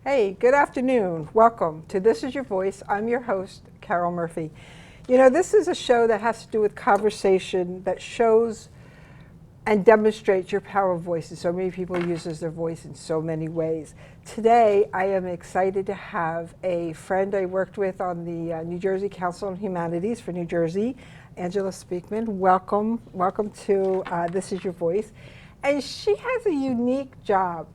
Hey, good afternoon. Welcome to This Is Your Voice. I'm your host, Carol Murphy. You know, this is a show that has to do with conversation that shows and demonstrates your power of voice. And so many people use their voice in so many ways. Today, I am excited to have a friend I worked with on the New Jersey Council on Humanities for New Jersey, Angela Speakman. Welcome to This Is Your Voice. And she has a unique job.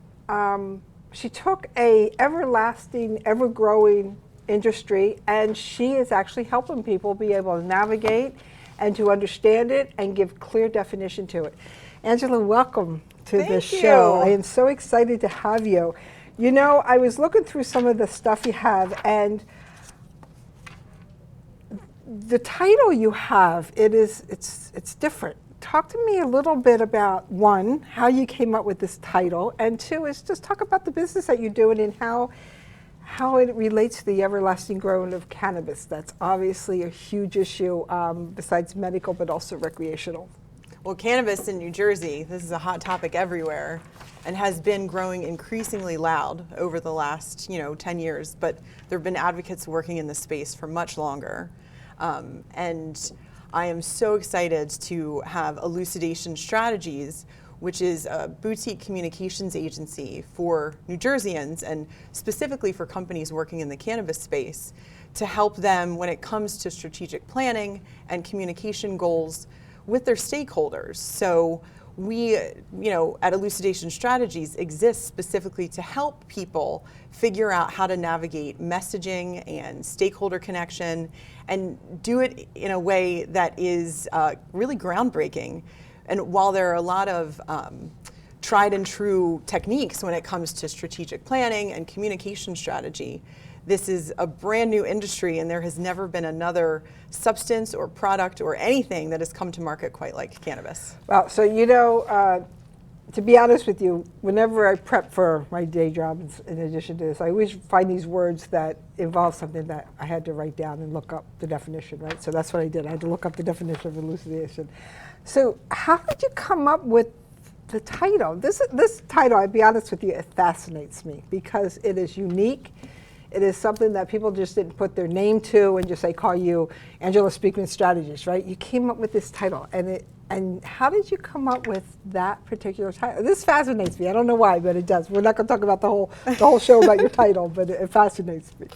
She took a everlasting, ever-growing industry, and she is actually helping people be able to navigate and to understand it and give clear definition to it. Angela, welcome to this show. I am so excited to have you. You know, I was looking through some of the stuff you have, and the title you have, it's different. Talk to me a little bit about, one, how you came up with this title, and two, is just talk about the business that you're doing and how it relates to the everlasting growing of cannabis. That's obviously a huge issue, besides medical, but also recreational. Well, cannabis in New Jersey, this is a hot topic everywhere, and has been growing increasingly loud over the last 10 years, but there have been advocates working in the space for much longer. And I am so excited to have Elucidation Strategies, which is a boutique communications agency for New Jerseyans and specifically for companies working in the cannabis space, to help them when it comes to strategic planning and communication goals with their stakeholders. So we, at Elucidation Strategies exist specifically to help people figure out how to navigate messaging and stakeholder connection and do it in a way that is really groundbreaking. And while there are a lot of tried and true techniques when it comes to strategic planning and communication strategy, this is a brand new industry, and there has never been another substance or product or anything that has come to market quite like cannabis. Well, so to be honest with you, whenever I prep for my day job, in addition to this, I always find these words that involve something that I had to write down and look up the definition, right? So that's what I did. I had to look up the definition of elucidation. So how did you come up with the title? This title, I'll be honest with you, it fascinates me because it is unique. It is something that people just didn't put their name to and just call you Angela Speakman Strategies, right? You came up with this title, and how did you come up with that particular title? This fascinates me. I don't know why, but it does. We're not going to talk about the whole show about your title, but it fascinates me.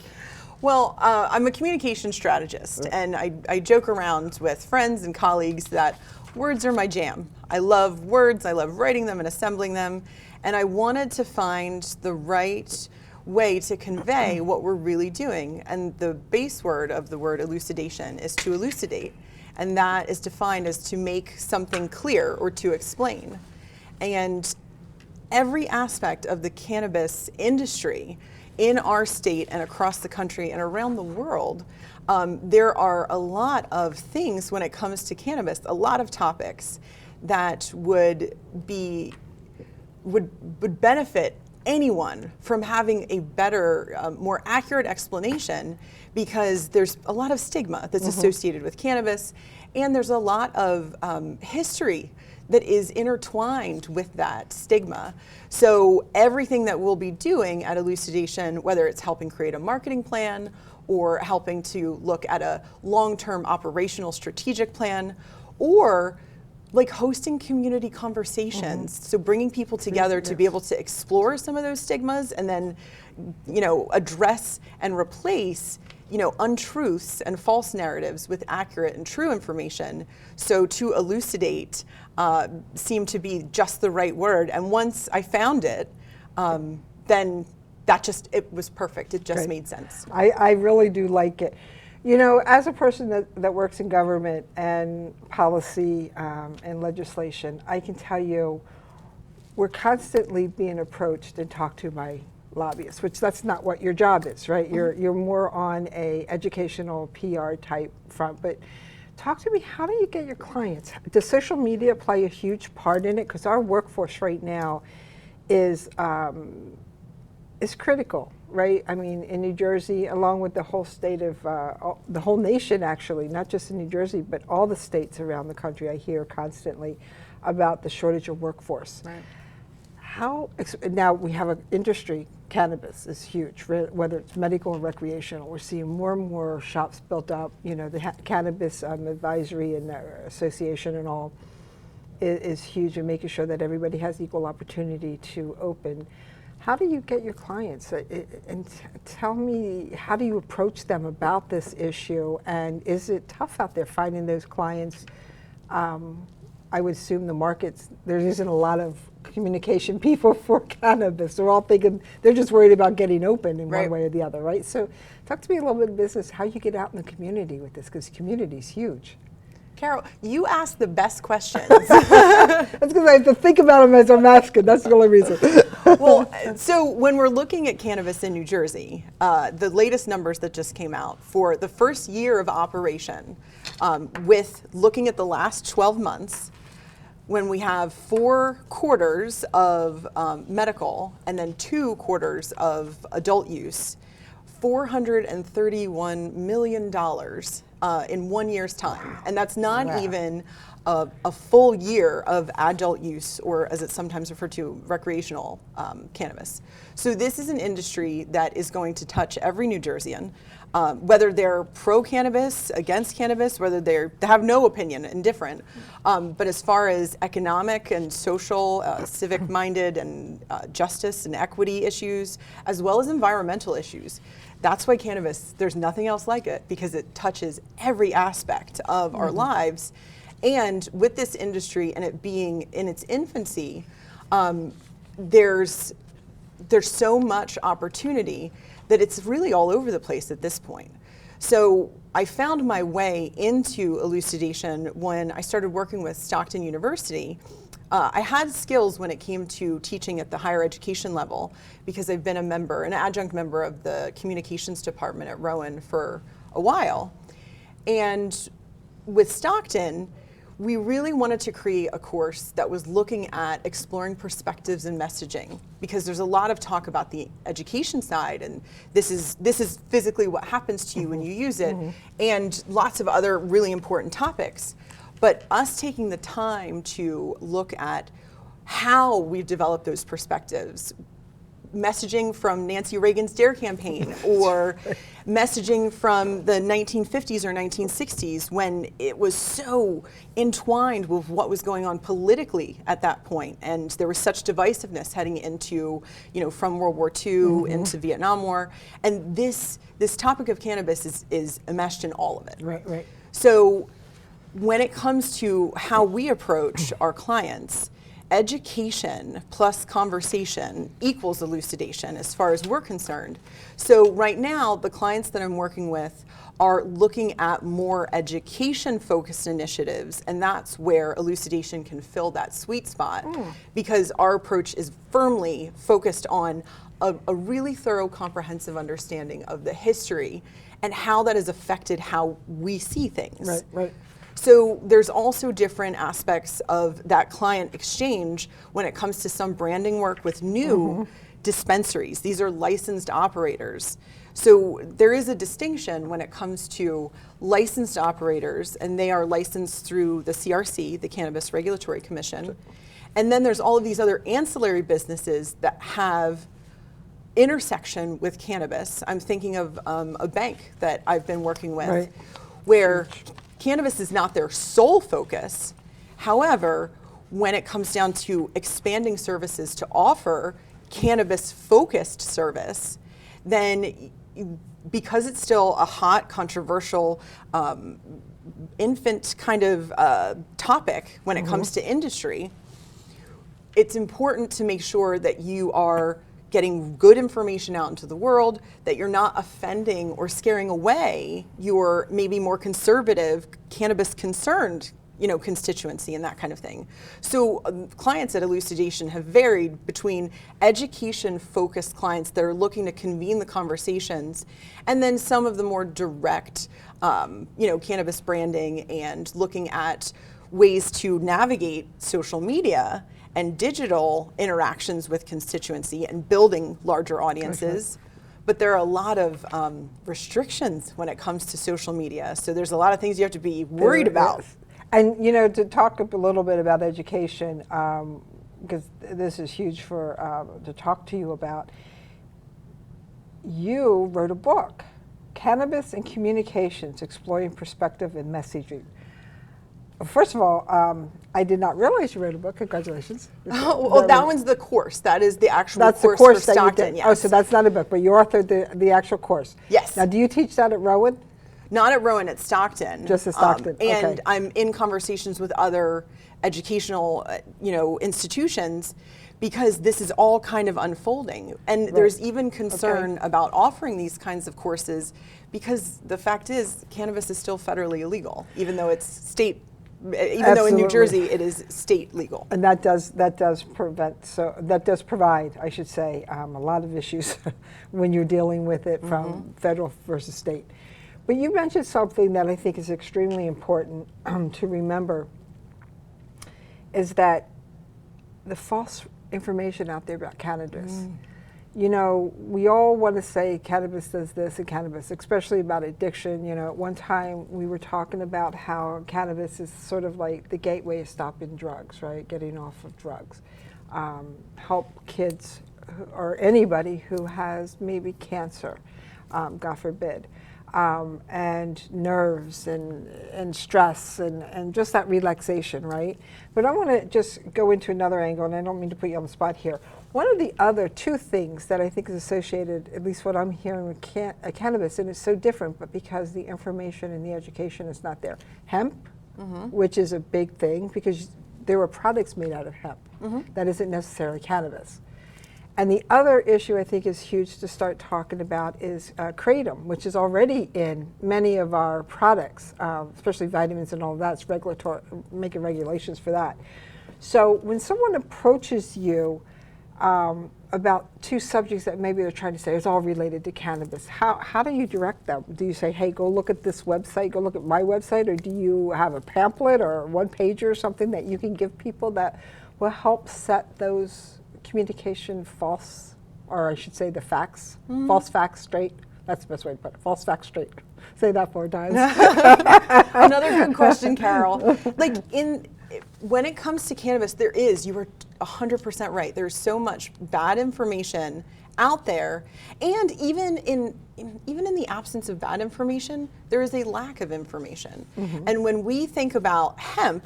Well, I'm a communication strategist, and I joke around with friends and colleagues that words are my jam. I love words. I love writing them and assembling them, and I wanted to find the right way to convey what we're really doing. And the base word of the word elucidation is to elucidate. And that is defined as to make something clear or to explain. And every aspect of the cannabis industry in our state and across the country and around the world, there are a lot of things when it comes to cannabis, a lot of topics that would benefit anyone from having a better, more accurate explanation, because there's a lot of stigma that's associated with cannabis, and there's a lot of history that is intertwined with that stigma. So everything that we'll be doing at Elucidation, whether it's helping create a marketing plan or helping to look at a long-term operational strategic plan, or like hosting community conversations, so bringing people together to be able to explore some of those stigmas and then, address and replace, untruths and false narratives with accurate and true information. So to elucidate seemed to be just the right word. And once I found it, then it was perfect. It just made sense. I really do like it. As a person that works in government and policy and legislation, I can tell you we're constantly being approached and talked to by lobbyists, which that's not what your job is, right? You're more on a educational PR type front, but talk to me, how do you get your clients? Does social media play a huge part in it? Because our workforce right now is critical, right? I mean, in New Jersey, along with the whole state of, the whole nation actually, not just in New Jersey, but all the states around the country, I hear constantly about the shortage of workforce. Right. Now we have an industry, cannabis is huge, whether it's medical or recreational. We're seeing more and more shops built up, you know, the Cannabis Advisory and Association and all is huge in making sure that everybody has equal opportunity to open. How do you get your clients? And tell me, how do you approach them about this issue? And is it tough out there finding those clients? I would assume the markets, there isn't a lot of communication people for cannabis. They're all thinking, they're just worried about getting open in one way or the other, right? So talk to me a little bit of business, how you get out in the community with this, because community is huge. Carol, you ask the best questions. That's because I have to think about them as I'm asking. That's the only reason. Well, so when we're looking at cannabis in New Jersey, the latest numbers that just came out for the first year of operation, with looking at the last 12 months, when we have 4 quarters of medical and then 2 quarters of adult use, $431 million in 1 year's time. And that's not even a full year of adult use, or as it's sometimes referred to, recreational cannabis. So this is an industry that is going to touch every New Jerseyan, whether they're pro-cannabis, against cannabis, whether they have no opinion, indifferent. But as far as economic and social, civic-minded and justice and equity issues, as well as environmental issues, that's why cannabis, there's nothing else like it, because it touches every aspect of our lives. And with this industry and it being in its infancy, there's so much opportunity that it's really all over the place at this point. So I found my way into elucidation when I started working with Stockton University. I had skills when it came to teaching at the higher education level, because I've been an adjunct member of the communications department at Rowan for a while. And with Stockton, we really wanted to create a course that was looking at exploring perspectives and messaging, because there's a lot of talk about the education side, and this is physically what happens to you when you use it, and lots of other really important topics. But us taking the time to look at how we've developed those perspectives, messaging from Nancy Reagan's DARE campaign, or messaging from the 1950s or 1960s, when it was so entwined with what was going on politically at that point, and there was such divisiveness heading into, from World War II into Vietnam War, and this topic of cannabis is enmeshed in all of it. Right. So when it comes to how we approach our clients, education plus conversation equals elucidation as far as we're concerned. So right now, the clients that I'm working with are looking at more education-focused initiatives, and that's where elucidation can fill that sweet spot, because our approach is firmly focused on a really thorough, comprehensive understanding of the history and how that has affected how we see things. Right. So there's also different aspects of that client exchange when it comes to some branding work with new dispensaries. These are licensed operators. So there is a distinction when it comes to licensed operators, and they are licensed through the CRC, the Cannabis Regulatory Commission. And then there's all of these other ancillary businesses that have intersection with cannabis. I'm thinking of a bank that I've been working with, where cannabis is not their sole focus. However, when it comes down to expanding services to offer cannabis-focused service, then because it's still a hot, controversial, infant kind of topic when it comes to industry, it's important to make sure that you are getting good information out into the world, that you're not offending or scaring away your maybe more conservative, cannabis-concerned constituency and that kind of thing. So clients at Elucidation have varied between education-focused clients that are looking to convene the conversations, and then some of the more direct, cannabis branding and looking at ways to navigate social media and digital interactions with constituency and building larger audiences. Okay. But there are a lot of restrictions when it comes to social media. So there's a lot of things you have to be worried about. Yes. And to talk a little bit about education, because this is huge to talk to you about. You wrote a book, Cannabis and Communications, Exploring Perspective and Messaging. First of all, I did not realize you wrote a book. Congratulations. Well, that one's the course. That is the actual that's course, the course for Stockton. Yes. Oh, so that's not a book, but you authored the actual course. Yes. Now, do you teach that at Rowan? Not at Rowan, at Stockton. Just at Stockton. And okay. I'm in conversations with other educational, institutions, because this is all kind of unfolding. And right. There's even concern about offering these kinds of courses, because the fact is cannabis is still federally illegal, even though it's state. Even Absolutely. Though in New Jersey it is state legal, and that does provide, I should say, a lot of issues when you're dealing with it from federal versus state. But you mentioned something that I think is extremely important to remember, is that the false information out there about cannabis. We all want to say cannabis does this and cannabis, especially about addiction. At one time we were talking about how cannabis is sort of like the gateway to stopping drugs, right? Getting off of drugs. Help kids or anybody who has maybe cancer, God forbid, and nerves and stress and just that relaxation, right? But I want to just go into another angle, and I don't mean to put you on the spot here. One of the other two things that I think is associated, at least what I'm hearing with cannabis, and it's so different, but because the information and the education is not there. Hemp, which is a big thing, because there were products made out of hemp. That isn't necessarily cannabis. And the other issue I think is huge to start talking about is kratom, which is already in many of our products, especially vitamins and all of that. It's regulatory, making regulations for that. So when someone approaches you about two subjects that maybe they're trying to say is all related to cannabis, how do you direct them? Do you say, hey, go look at this website, go look at my website, or do you have a pamphlet or one pager or something that you can give people that will help set those communication false, or I should say the facts, false facts straight? That's the best way to put it, false facts straight. Say that 4 times. Another good question, Carol. When it comes to cannabis, you are 100% right. There's so much bad information out there, and even in the absence of bad information, there is a lack of information. And when we think about hemp,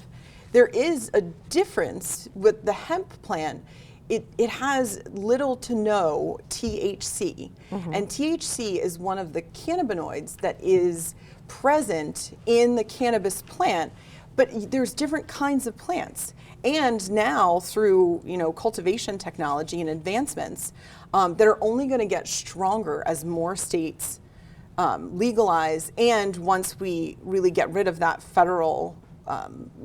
there is a difference with the hemp plant. It has little to no THC, and THC is one of the cannabinoids that is present in the cannabis plant, but there's different kinds of plants. And now through cultivation technology and advancements that are only going to get stronger as more states legalize, and once we really get rid of that federal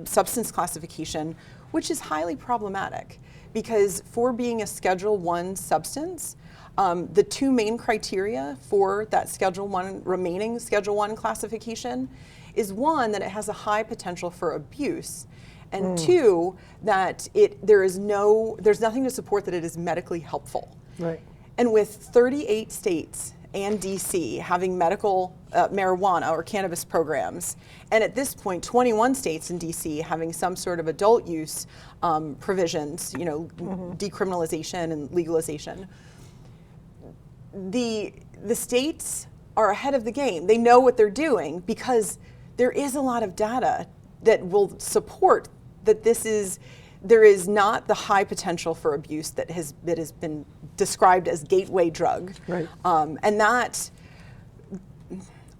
substance classification, which is highly problematic. Because for being a Schedule I substance, the 2 main criteria for that remaining Schedule I classification is 1, that it has a high potential for abuse, and 2, that there's nothing to support that it is medically helpful. Right. And with 38 states and DC having medical marijuana or cannabis programs, and at this point 21 states and DC having some sort of adult use provisions, decriminalization and legalization, the states are ahead of the game. They know what they're doing, because there is a lot of data that will support that there is not the high potential for abuse that has been described as gateway drug. Right. And that,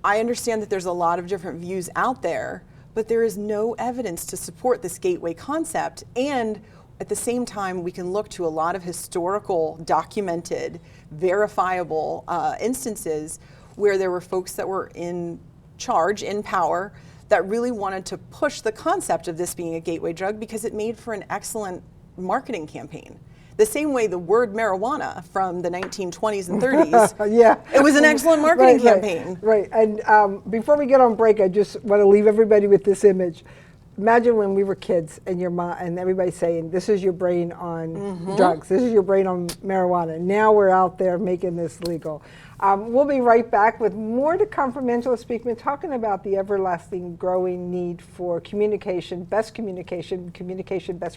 I understand that there's a lot of different views out there, but there is no evidence to support this gateway concept. And at the same time, we can look to a lot of historical, documented, verifiable instances where there were folks that were in charge, in power, that really wanted to push the concept of this being a gateway drug because it made for an excellent marketing campaign. The same way the word marijuana from the 1920s and 30s, yeah, it was an excellent marketing campaign. Right. And before we get on break, I just want to leave everybody with this image. Imagine when we were kids and your mom and everybody saying, this is your brain on drugs, this is your brain on marijuana. Now we're out there making this legal. We'll be right back with more to come from Angela Speakman, talking about the everlasting growing need for communication best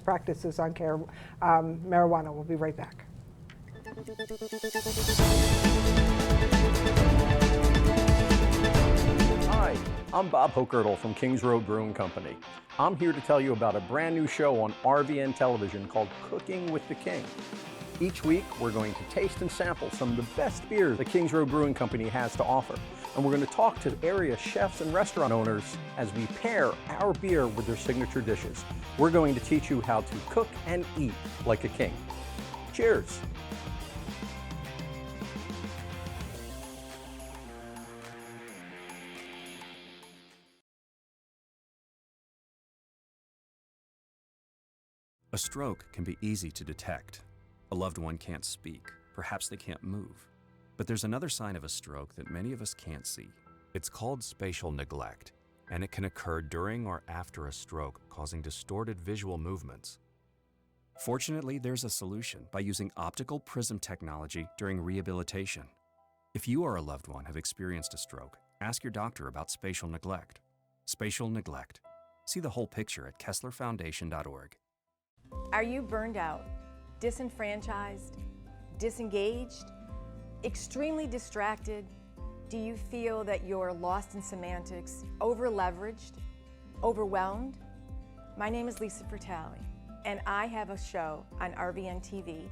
practices on marijuana. We'll be right back. Hi, I'm Bob Hokertl from Kings Road Brewing Company. I'm here to tell you about a brand new show on RVN Television called Cooking with the King. Each week, we're going to taste and sample some of the best beers the Kings Road Brewing Company has to offer. And we're going to talk to area chefs and restaurant owners as we pair our beer with their signature dishes. We're going to teach you how to cook and eat like a king. Cheers. A stroke can be easy to detect. A loved one can't speak, perhaps they can't move. But there's another sign of a stroke that many of us can't see. It's called spatial neglect, and it can occur during or after a stroke, causing distorted visual movements. Fortunately, there's a solution by using optical prism technology during rehabilitation. If you or a loved one have experienced a stroke, ask your doctor about spatial neglect. Spatial neglect. See the whole picture at KesslerFoundation.org. Are you burned out, disenfranchised, disengaged, extremely distracted? Do you feel that you're lost in semantics, over-leveraged, overwhelmed? My name is Lisa Fratelli, and I have a show on RVN TV,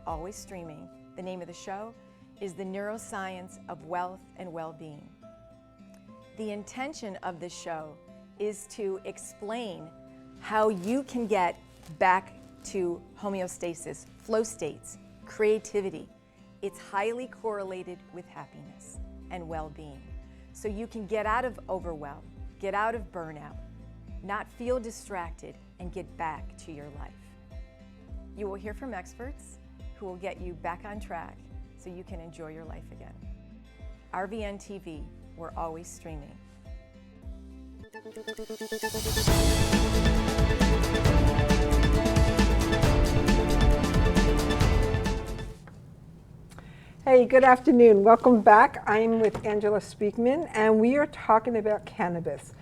always streaming. The name of the show is The Neuroscience of Wealth and Well-Being. The intention of this show is to explain how you can get back to homeostasis, flow states, creativity. It's highly correlated with happiness and well-being. So you can get out of overwhelm, get out of burnout, not feel distracted, and get back to your life. You will hear from experts who will get you back on track so you can enjoy your life again. RVN TV, we're always streaming. Hey, good afternoon. Welcome back. I'm with Angela Speakman, and we are talking about cannabis.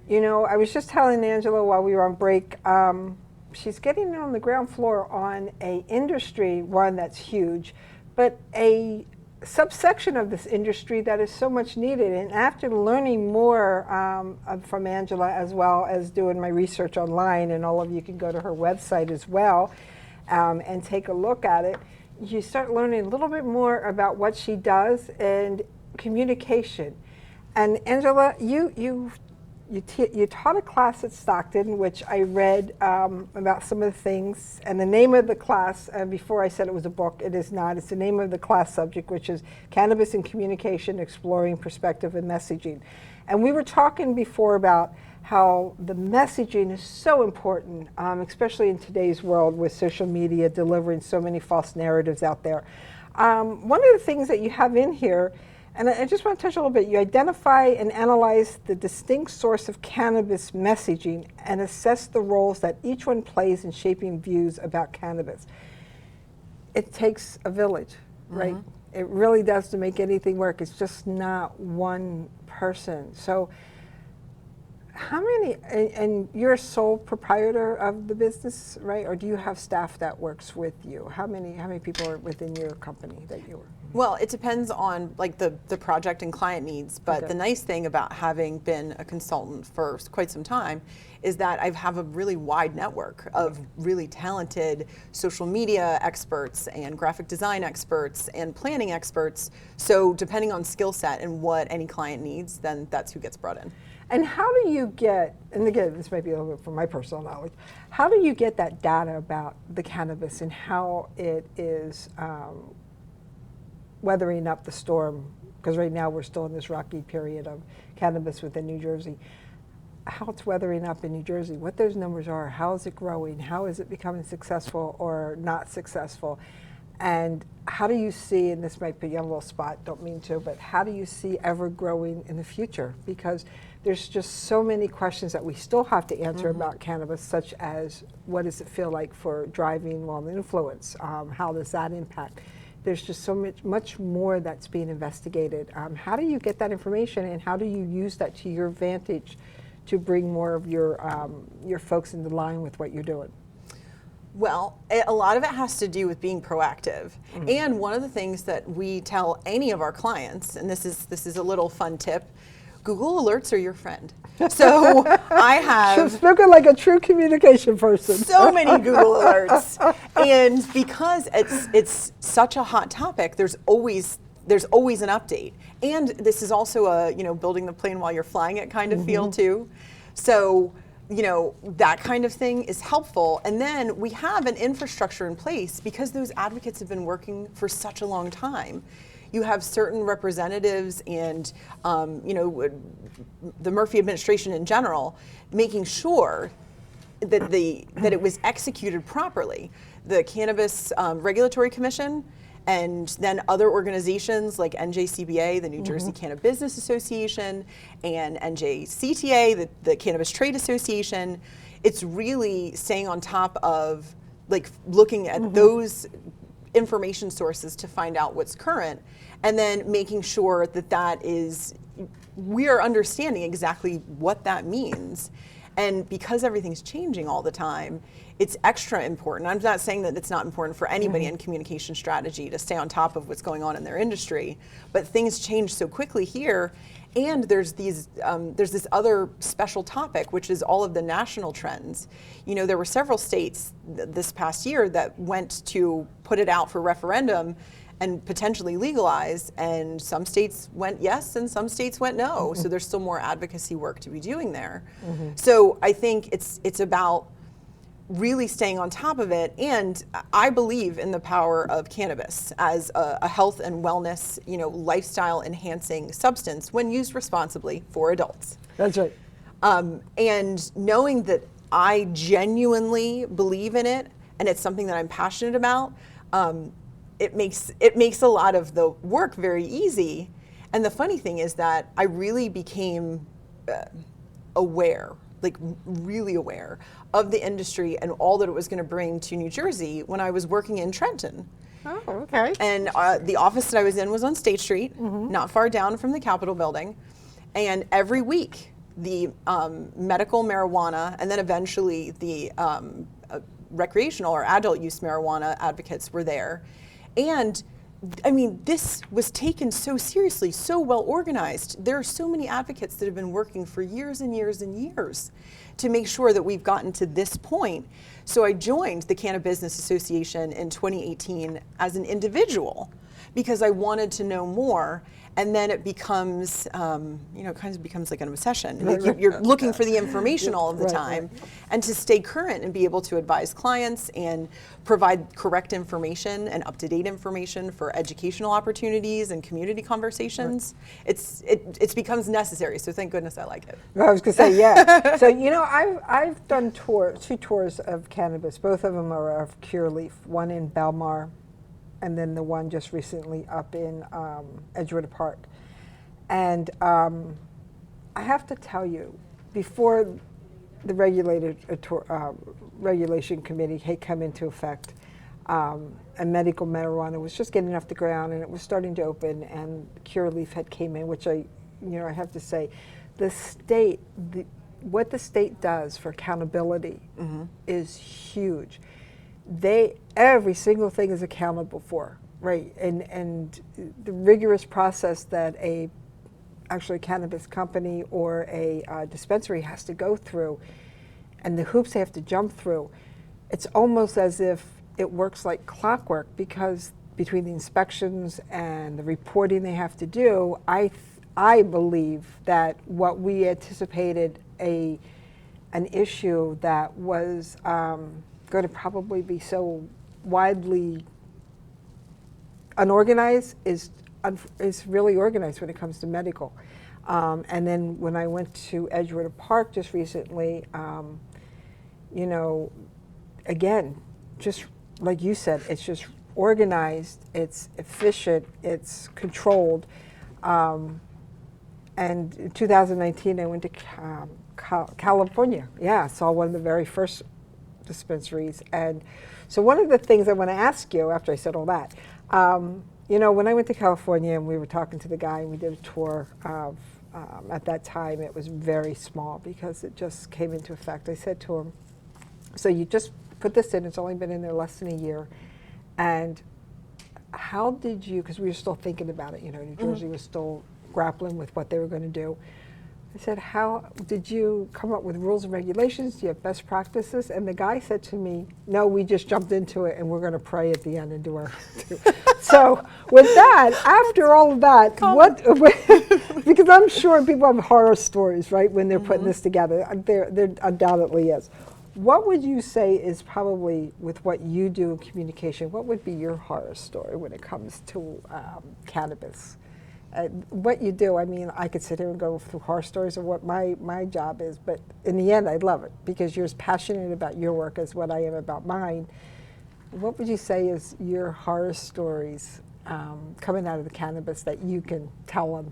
You know, I was just telling Angela while we were on break, she's getting on the ground floor on a industry, one that's huge, but a subsection of this industry that is so much needed. And after learning more from Angela, as well as doing my research online, and all of you can go to her website as well and take a look at it, you start learning a little bit more about what she does and communication. And Angela, you taught a class at Stockton, which I read about some of the things. And the name of the class, before I said it was a book, it is not. It's the name of the class subject, which is Cannabis and Communication, Exploring Perspective and Messaging. And we were talking before about how the messaging is so important, especially in today's world with social media delivering so many false narratives out there. One of the things that you have in here, and I just want to touch a little bit, you identify and analyze the distinct source of cannabis messaging and assess the roles that each one plays in shaping views about cannabis. It takes a village, right? It really does to make anything work. It's just not one person. So how many, and you're a sole proprietor of the business, right? Or do you have staff that works with you? How many people are within your company that you work? Well, it depends on like the project and client needs, but the nice thing about having been a consultant for quite some time is that I have a really wide network of really talented social media experts and graphic design experts and planning experts. So depending on skill set and what any client needs, then that's who gets brought in. And how do you get, and again, this might be a little bit from my personal knowledge, how do you get that data about the cannabis and how it is weathering up the storm? Because right now we're still in this rocky period of cannabis within New Jersey. how it's weathering up in New Jersey, what those numbers are, how is it growing, how is it becoming successful or not successful, and how do you see, and this might be a little spot, don't mean to, but how do you see ever growing in the future? Because there's just so many questions that we still have to answer about cannabis, such as what does it feel like for driving while in influence? How does that impact? There's just so much more that's being investigated. How do you get that information, and how do you use that to your advantage to bring more of your folks into line with what you're doing? Well, a lot of it has to do with being proactive. And one of the things that we tell any of our clients, and this is a little fun tip, Google Alerts are your friend. So I have spoken like a true communication person. So many Google Alerts. And because it's such a hot topic, there's always an update. And this is also a, building the plane while you're flying it kind of feel too. So, that kind of thing is helpful. And then we have an infrastructure in place because those advocates have been working for such a long time. You have certain representatives and, the Murphy administration in general, making sure that it was executed properly. The Cannabis Regulatory Commission, and then other organizations like NJCBA, the New Jersey Cannabis Business Association, and NJCTA, the Cannabis Trade Association. It's really staying on top of looking at those information sources to find out what's current, and then making sure that we are understanding exactly what that means. And because everything's changing all the time, it's extra important. I'm not saying that it's not important for anybody in communication strategy to stay on top of what's going on in their industry, but things change so quickly here. And there's this other special topic, which is all of the national trends. There were several states this past year that went to put it out for referendum and potentially legalize, and some states went yes and some states went no. So there's still more advocacy work to be doing there. So I think it's about really staying on top of it, and I believe in the power of cannabis as a health and wellness, lifestyle enhancing substance when used responsibly for adults. That's right. And knowing that I genuinely believe in it, and it's something that I'm passionate about, it makes a lot of the work very easy. And the funny thing is that I really became really aware of the industry and all that it was going to bring to New Jersey when I was working in Trenton. Oh, okay. And the office that I was in was on State Street, not far down from the Capitol building. And every week, the medical marijuana and then eventually the recreational or adult use marijuana advocates were there. And I mean, this was taken so seriously, so well organized. There are so many advocates that have been working for years and years and years to make sure that we've gotten to this point. So I joined the Cannabis Business Association in 2018 as an individual because I wanted to know more. And then it becomes, it kind of becomes like an obsession. You're looking for the information all of the time. And to stay current and be able to advise clients and provide correct information and up-to-date information for educational opportunities and community conversations, it becomes necessary. So thank goodness I like it. I was going to say, yeah. So, I've done two tours of cannabis. Both of them are of Curaleaf, one in Belmar, and then the one just recently up in Edgewater Park. And I have to tell you, before the regulation committee had come into effect, and medical marijuana was just getting off the ground and it was starting to open, and Curaleaf had came in, which I have to say, what the state does for accountability is huge. Every single thing is accountable for, right? And the rigorous process that actually a cannabis company or a dispensary has to go through, and the hoops they have to jump through, it's almost as if it works like clockwork, because between the inspections and the reporting they have to do, I believe that what we anticipated an issue that was going to probably be so widely unorganized is really organized when it comes to medical. And then when I went to Edgewater Park just recently, you know, again, just like you said, it's just organized, it's efficient, it's controlled. And in 2019, I went to California. Yeah, saw one of the very first dispensaries. And so one of the things I want to ask you after I said all that, you know, when I went to California and we were talking to the guy and we did a tour of, at that time it was very small because it just came into effect. I said to him, so you just put this in, it's only been in there less than a year. And how did you, because we were still thinking about it, you know, New Jersey was still grappling with what they were going to do. I said, how did you come up with rules and regulations? Do you have best practices? And the guy said to me, no, we just jumped into it and we're going to pray at the end and do our. So with that, after all of that, because I'm sure people have horror stories, right, when they're putting this together. There undoubtedly is. What would you say is probably, with what you do in communication, what would be your horror story when it comes to cannabis? What you do, I mean, I could sit here and go through horror stories of what my job is, but in the end, I love it because you're as passionate about your work as what I am about mine. What would you say is your horror stories coming out of the cannabis that you can tell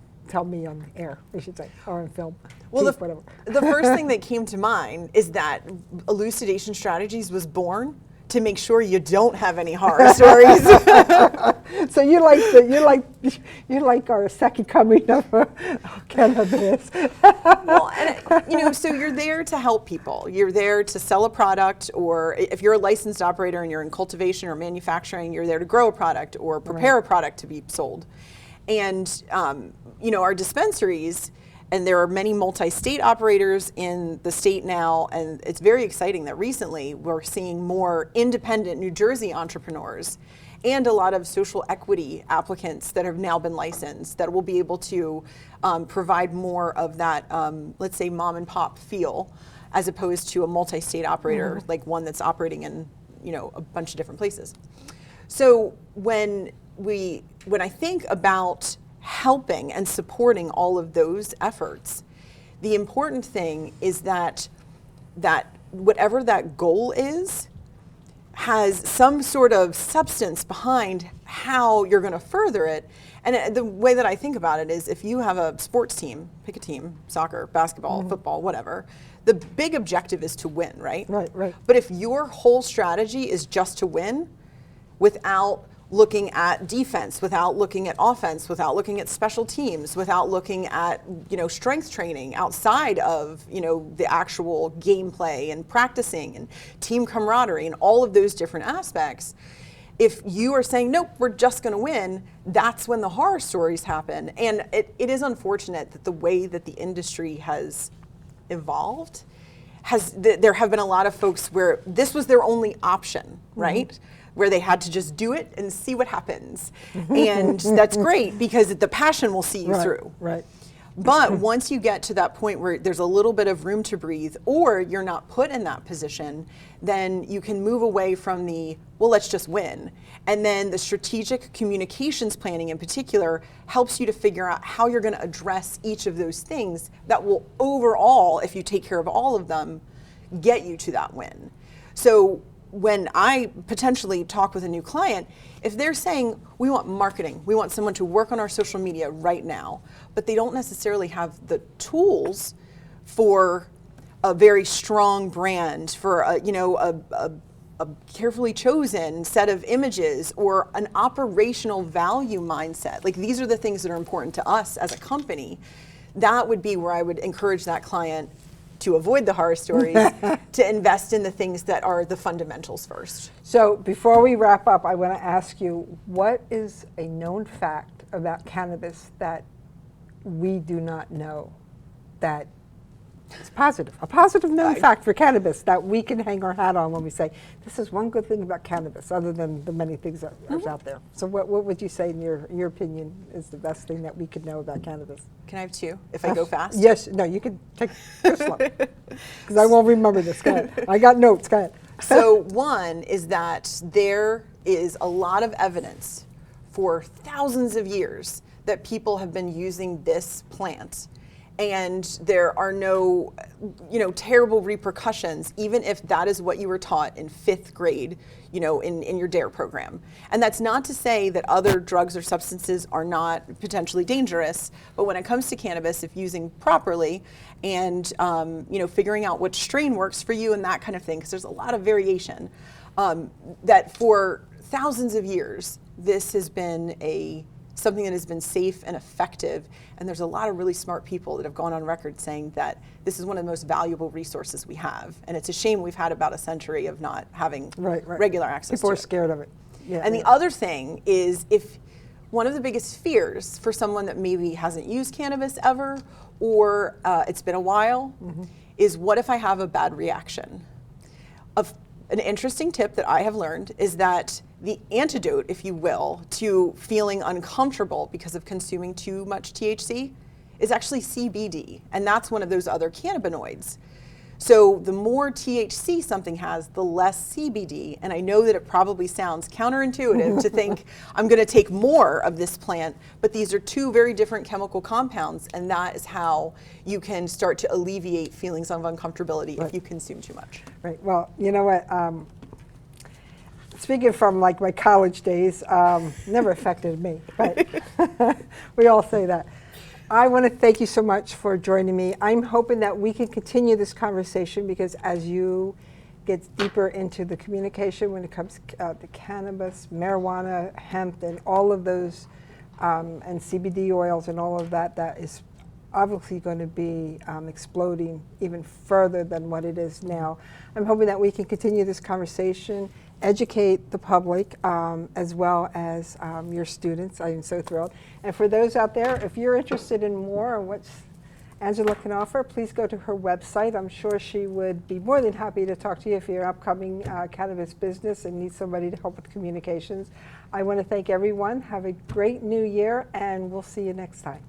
me on the air, we should say, or on film? Well, whatever. The first thing that came to mind is that Elucidation Strategies was born to make sure you don't have any horror stories. So you're like our second coming of cannabis. Well, and, you know, so you're there to help people. You're there to sell a product, or if you're a licensed operator and you're in cultivation or manufacturing, you're there to grow a product or prepare a product to be sold. And you know, our dispensaries, and there are many multi-state operators in the state now, and it's very exciting that recently we're seeing more independent New Jersey entrepreneurs and a lot of social equity applicants that have now been licensed that will be able to provide more of that, let's say, mom and pop feel, as opposed to a multi-state operator like one that's operating in, you know, a bunch of different places. So when I think about helping and supporting all of those efforts, the important thing is that whatever that goal is has some sort of substance behind how you're going to further it. And the way that I think about it is, if you have a sports team, pick a team, soccer, basketball, football, whatever, the big objective is to win, right? Right. But if your whole strategy is just to win, without looking at defense, without looking at offense, without looking at special teams, without looking at, you know, strength training outside of, you know, the actual gameplay and practicing and team camaraderie and all of those different aspects, if you are saying, nope, we're just going to win, that's when the horror stories happen. And it is unfortunate that the way that the industry has evolved, there have been a lot of folks where this was their only option, right? Where they had to just do it and see what happens. And that's great because the passion will see you through. Right. But once you get to that point where there's a little bit of room to breathe, or you're not put in that position, then you can move away from well, let's just win. And then the strategic communications planning in particular helps you to figure out how you're going to address each of those things that will overall, if you take care of all of them, get you to that win. So when I potentially talk with a new client, if they're saying, we want marketing, we want someone to work on our social media right now, but they don't necessarily have the tools for a very strong brand, for a carefully chosen set of images, or an operational value mindset, like these are the things that are important to us as a company, that would be where I would encourage that client to avoid the horror stories, to invest in the things that are the fundamentals first. So before we wrap up, I want to ask you, what is a known fact about cannabis that we do not know that is positive? A positive known fact for cannabis that we can hang our hat on when we say, this is one good thing about cannabis, other than the many things that are out there. So what would you say, in your opinion, is the best thing that we could know about cannabis? Can I have two, if I go fast? Yes, no, you can take go slow, because I won't remember this. Go ahead. I got notes, go ahead. So one is that there is a lot of evidence for thousands of years that people have been using this plant and there are no, terrible repercussions, even if that is what you were taught in 5th grade, in your DARE program. And that's not to say that other drugs or substances are not potentially dangerous, but when it comes to cannabis, if using properly and, figuring out which strain works for you and that kind of thing, because there's a lot of variation, that for thousands of years, this has been something that has been safe and effective, and there's a lot of really smart people that have gone on record saying that this is one of the most valuable resources we have, and it's a shame we've had about a century of not having regular access People to are scared of it. Yeah, and the other thing is, if one of the biggest fears for someone that maybe hasn't used cannabis ever, or it's been a while, is what if I have a bad reaction? An interesting tip that I have learned is that the antidote, if you will, to feeling uncomfortable because of consuming too much THC is actually CBD, and that's one of those other cannabinoids. So the more THC something has, the less CBD, and I know that it probably sounds counterintuitive to think I'm going to take more of this plant, but these are two very different chemical compounds, and that is how you can start to alleviate feelings of uncomfortability if you consume too much. Right. Well, you know what? Speaking from like my college days, never affected me, but we all say that. I want to thank you so much for joining me. I'm hoping that we can continue this conversation, because as you get deeper into the communication when it comes to cannabis, marijuana, hemp, and all of those, and CBD oils and all of that, that is obviously going to be exploding even further than what it is now. I'm hoping that we can continue this conversation, educate the public, as well as your students. I am so thrilled. And for those out there, if you're interested in more on what Angela can offer, please go to her website. I'm sure she would be more than happy to talk to you if you're an upcoming cannabis business and need somebody to help with communications. I want to thank everyone. Have a great new year, and we'll see you next time.